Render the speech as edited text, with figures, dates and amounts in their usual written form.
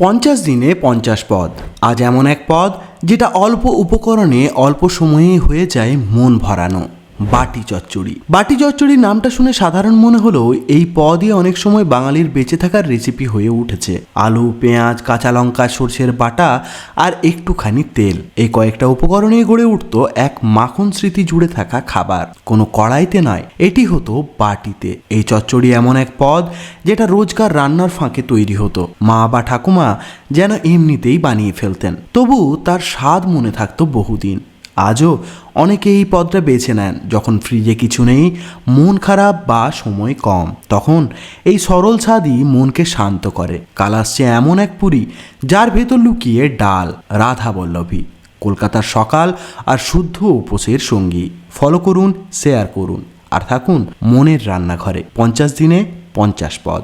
50 দিনে 50 পদ। আজ এমন এক পদ যেটা অল্প উপকরণে অল্প সময়েই হয়ে যায় মন ভরানো। বাটি চচ্চড়ি। বাটি চচ্চড়ি নামটা শুনে সাধারণ মনে হলেও এই পদই অনেক সময় বাঙালির বেঁচে থাকার রেসিপি হয়ে উঠেছে। আলু, পেঁয়াজ, কাঁচা লঙ্কা, সর্ষের বাটা আর একটুখানি তেল, এই কয়েকটা উপকরণে গড়ে উঠত এক মাখন স্মৃতি জুড়ে থাকা খাবার। কোনো কড়াইতে নয়, এটি হতো বাটিতে। এই চচ্চড়ি এমন এক পদ যেটা রোজকার রান্নার ফাঁকে তৈরি হতো। মা বা ঠাকুমা যেন এমনিতেই বানিয়ে ফেলতেন, তবু তার স্বাদ মনে থাকতো বহুদিন। আজও অনেকে এই পদটা বেছে নেন যখন ফ্রিজে কিছু নেই, মন খারাপ বা সময় কম। তখন এই সরল স্বাদই মনকে শান্ত করে। কাল আসছে এমন এক পুরি যার ভেতর লুকিয়ে ডাল। রাধা বল্লভী। কলকাতার সকাল আর শুদ্ধ উপোসের সঙ্গী। ফলো করুন, শেয়ার করুন আর থাকুন মনের রান্নাঘরে। 50 দিনে 50 পদ।